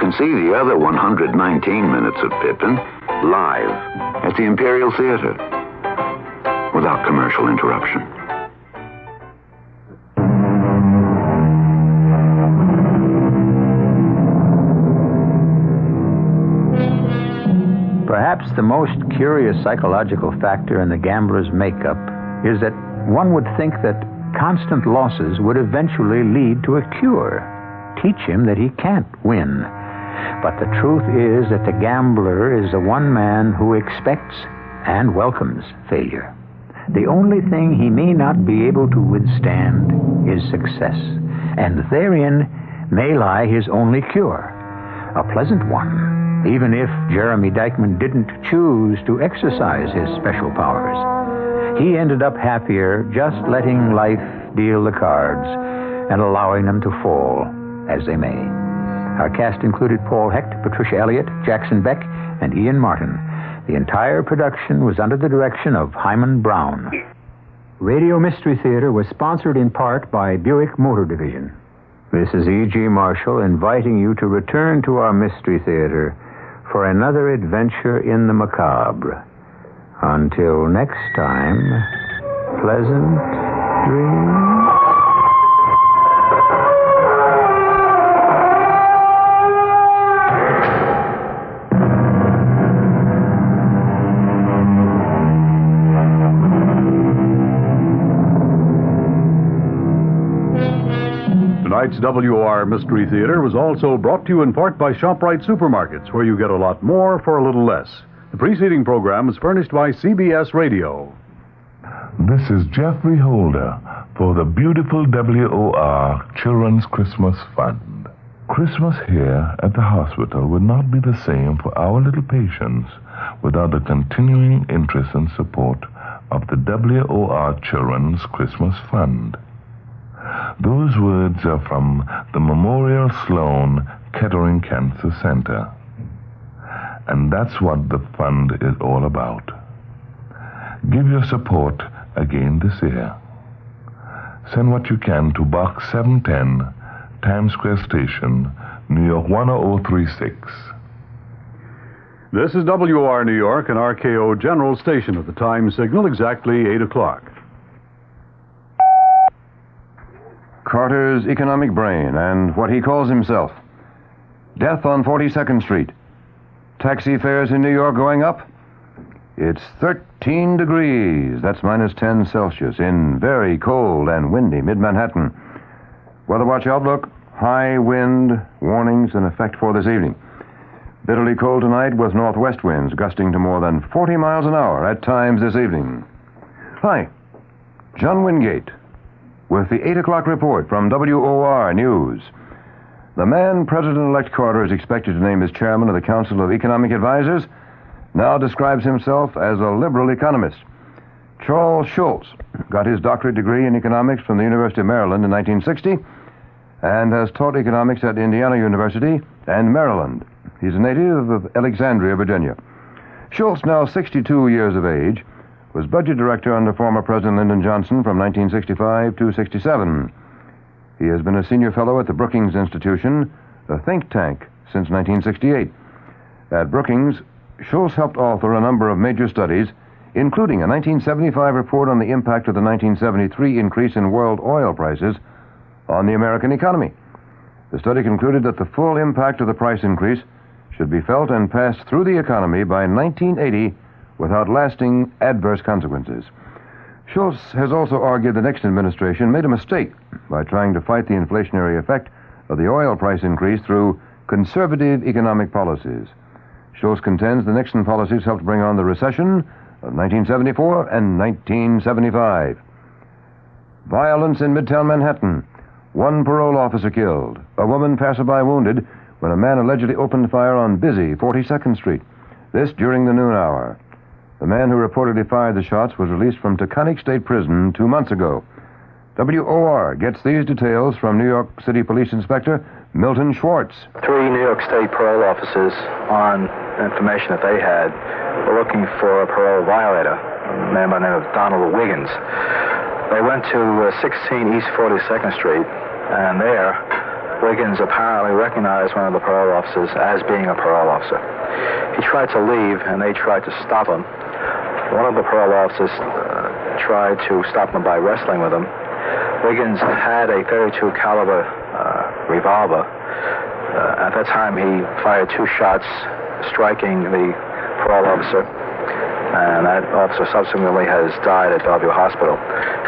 can see the other 119 minutes of Pippin live at the Imperial Theater without commercial interruption. Perhaps the most curious psychological factor in the gambler's makeup is that one would think that constant losses would eventually lead to a cure, teach him that he can't win. But the truth is that the gambler is the one man who expects and welcomes failure. The only thing he may not be able to withstand is success, and therein may lie his only cure, a pleasant one, even if Jeremy Dykman didn't choose to exercise his special powers. He ended up happier just letting life deal the cards and allowing them to fall as they may. Our cast included Paul Hecht, Patricia Elliott, Jackson Beck, and Ian Martin. The entire production was under the direction of Himan Brown. Radio Mystery Theater was sponsored in part by Buick Motor Division. This is E.G. Marshall inviting you to return to our Mystery Theater for another adventure in the macabre. Until next time, pleasant dreams. Tonight's WOR Mystery Theater was also brought to you in part by ShopRite Supermarkets, where you get a lot more for a little less. The preceding program is furnished by CBS Radio. This is Jeffrey Holder for the beautiful WOR Children's Christmas Fund. Christmas here at the hospital would not be the same for our little patients without the continuing interest and support of the WOR Children's Christmas Fund. Those words are from the Memorial Sloan Kettering Cancer Center. And that's what the fund is all about. Give your support again this year. Send what you can to Box 710, Times Square Station, New York 10036. This is WOR New York and RKO General Station at the time signal, exactly 8 o'clock. Carter's economic brain and what he calls himself. Death on 42nd Street. Taxi fares in New York going up? It's 13 degrees. That's minus 10 Celsius in very cold and windy mid-Manhattan. Weather watch outlook, high wind warnings in effect for this evening. Bitterly cold tonight with northwest winds gusting to more than 40 miles an hour at times this evening. Hi, John Wingate with the 8 o'clock report from WOR News. The man President-elect Carter is expected to name as chairman of the Council of Economic Advisers now describes himself as a liberal economist. Charles Schultz got his doctorate degree in economics from the University of Maryland in 1960 and has taught economics at Indiana University and Maryland. He's a native of Alexandria, Virginia. Schultz, now 62 years of age, was budget director under former President Lyndon Johnson from 1965 to 67. He has been a senior fellow at the Brookings Institution, a think tank, since 1968. At Brookings, Schultz helped author a number of major studies, including a 1975 report on the impact of the 1973 increase in world oil prices on the American economy. The study concluded that the full impact of the price increase should be felt and passed through the economy by 1980 without lasting adverse consequences. Schultz has also argued the Nixon administration made a mistake by trying to fight the inflationary effect of the oil price increase through conservative economic policies. Schultz contends the Nixon policies helped bring on the recession of 1974 and 1975. Violence in Midtown Manhattan. One parole officer killed. A woman passerby wounded when a man allegedly opened fire on busy 42nd Street. This during the noon hour. The man who reportedly fired the shots was released from Taconic State Prison 2 months ago. WOR gets these details from New York City Police Inspector Milton Schwartz. 3 New York State parole officers, on information that they had, were looking for a parole violator, a man by the name of Donald Wiggins. They went to 16 East 42nd Street, and there Wiggins apparently recognized one of the parole officers as being a parole officer. He tried to leave, and they tried to stop him. One of the parole officers tried to stop him by wrestling with him. Wiggins had a .32 caliber revolver. At that time, he fired 2 shots, striking the parole officer, and that officer subsequently has died at Bellevue Hospital.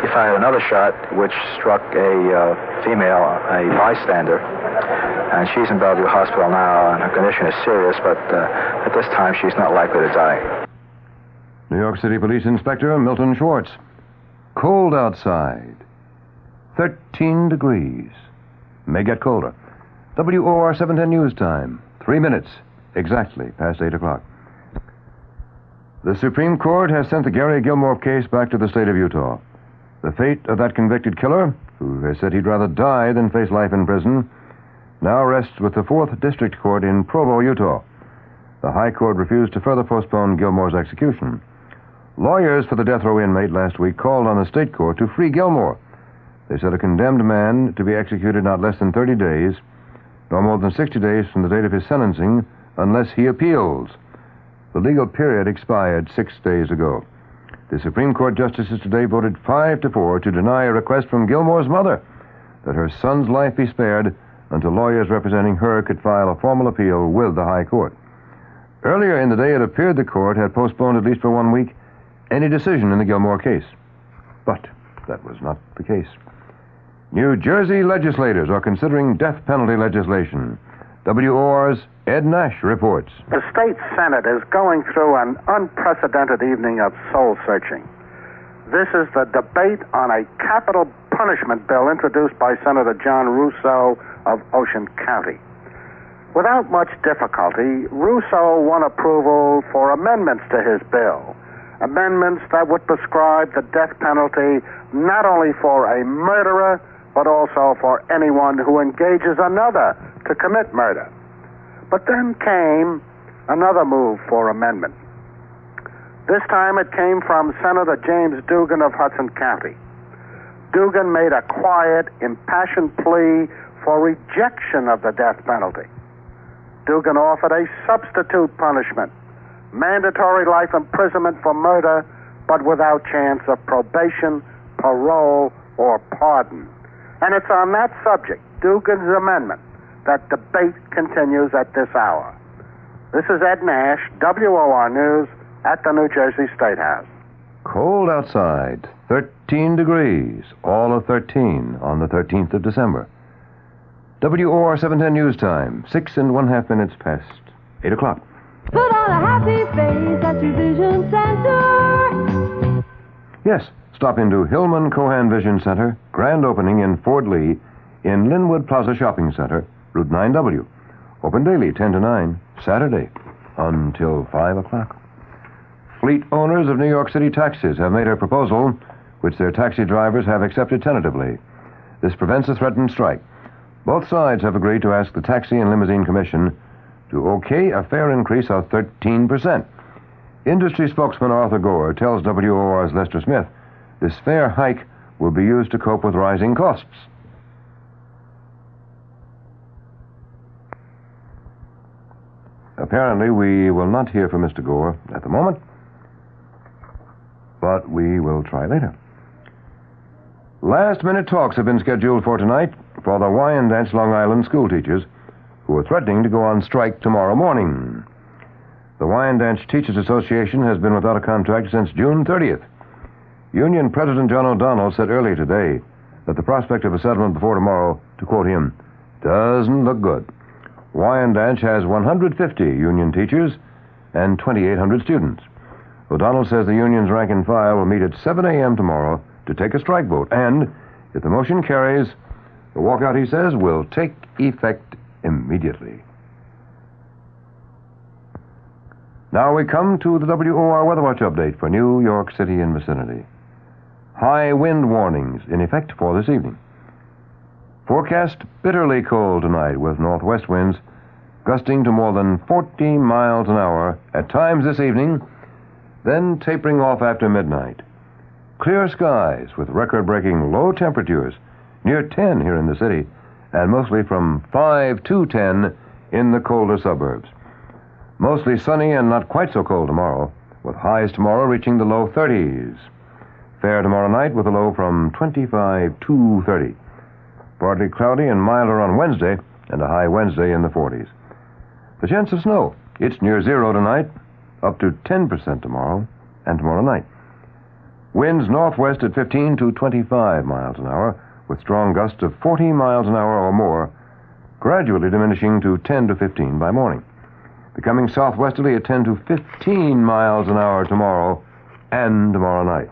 He fired another shot, which struck a female, a bystander, and she's in Bellevue Hospital now, and her condition is serious, but at this time, she's not likely to die. New York City Police Inspector Milton Schwartz. Cold outside. 13 degrees. May get colder. WOR 710 News Time. 3 minutes, exactly, past 8 o'clock. The Supreme Court has sent the Gary Gilmore case back to the state of Utah. The fate of that convicted killer, who has said he'd rather die than face life in prison, now rests with the 4th District Court in Provo, Utah. The High Court refused to further postpone Gilmore's execution. Lawyers for the death row inmate last week called on the state court to free Gilmore. They said a condemned man to be executed not less than 30 days, nor more than 60 days from the date of his sentencing, unless he appeals. The legal period expired 6 days ago. The Supreme Court justices today voted 5-4 to deny a request from Gilmore's mother that her son's life be spared until lawyers representing her could file a formal appeal with the High Court. Earlier in the day, it appeared the court had postponed at least for 1 week any decision in the Gilmore case. But that was not the case. New Jersey legislators are considering death penalty legislation. WOR's Ed Nash reports. The state Senate is going through an unprecedented evening of soul-searching. This is the debate on a capital punishment bill introduced by Senator John Russo of Ocean County. Without much difficulty, Russo won approval for amendments to his bill. Amendments that would prescribe the death penalty not only for a murderer, but also for anyone who engages another to commit murder. But then came another move for amendment. This time it came from Senator James Dugan of Hudson County. Dugan made a quiet, impassioned plea for rejection of the death penalty. Dugan offered a substitute punishment, mandatory life imprisonment for murder, but without chance of probation, parole, or pardon. And it's on that subject, Dugan's amendment, that debate continues at this hour. This is Ed Nash, WOR News, at the New Jersey State House. Cold outside, 13 degrees, all of 13 on the 13th of December. WOR 710 News Time, 6 1/2 minutes past 8 o'clock. Put on a happy face at your vision center. Yes, stop into Hillman Cohan Vision Center, grand opening in Fort Lee, in Linwood Plaza Shopping Center, Route 9W. Open daily, 10 to 9, Saturday, until 5 o'clock. Fleet owners of New York City taxis have made a proposal which their taxi drivers have accepted tentatively. This prevents a threatened strike. Both sides have agreed to ask the Taxi and Limousine Commission to okay a fare increase of 13%. Industry spokesman Arthur Gore tells WOR's Lester Smith this fare hike will be used to cope with rising costs. Apparently, we will not hear from Mr. Gore at the moment, but we will try later. Last-minute talks have been scheduled for tonight for the Wyandanch Long Island school teachers who are threatening to go on strike tomorrow morning. The Wyandanch Teachers Association has been without a contract since June 30th. Union President John O'Donnell said earlier today that the prospect of a settlement before tomorrow, to quote him, doesn't look good. Wyandanch has 150 union teachers and 2,800 students. O'Donnell says the union's rank and file will meet at 7 a.m. tomorrow to take a strike vote, and if the motion carries, the walkout, he says, will take effect immediately. Now we come to the WOR Weather Watch update for New York City and vicinity. High wind warnings in effect for this evening. Forecast bitterly cold tonight with northwest winds gusting to more than 40 miles an hour at times this evening, then tapering off after midnight. Clear skies with record-breaking low temperatures near 10 here in the city and mostly from 5 to 10 in the colder suburbs. Mostly sunny and not quite so cold tomorrow, with highs tomorrow reaching the low 30s. Fair tomorrow night with a low from 25 to 30. Partly cloudy and milder on Wednesday, and a high Wednesday in the 40s. The chance of snow, it's near zero tonight, up to 10% tomorrow and tomorrow night. Winds northwest at 15 to 25 miles an hour, with strong gusts of 40 miles an hour or more, gradually diminishing to 10 to 15 by morning. Becoming southwesterly at 10 to 15 miles an hour tomorrow and tomorrow night.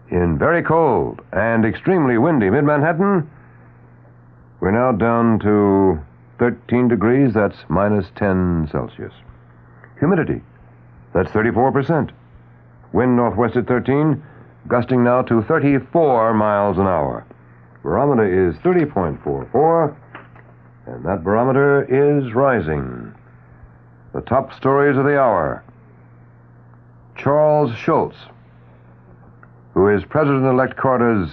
In very cold and extremely windy mid-Manhattan, we're now down to 13 degrees, that's minus 10 Celsius. Humidity, that's 34%. Wind northwest at 13, gusting now to 34 miles an hour. Barometer is 30.44, and that barometer is rising. The top stories of the hour. Charles Schultz, who is President-elect Carter's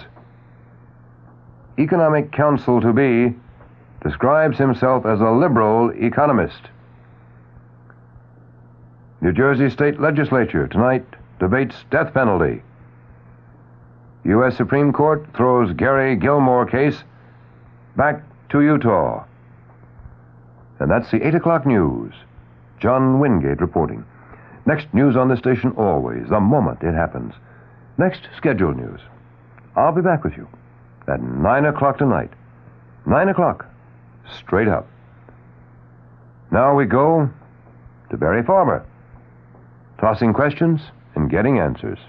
economic counsel-to-be, describes himself as a liberal economist. New Jersey State Legislature tonight debates death penalty. U.S. Supreme Court throws Gary Gilmore case back to Utah. And that's the 8 o'clock news. John Wingate reporting. Next news on this station always, the moment it happens. Next scheduled news. I'll be back with you at 9 o'clock tonight. 9 o'clock, straight up. Now we go to Barry Farmer, tossing questions and getting answers.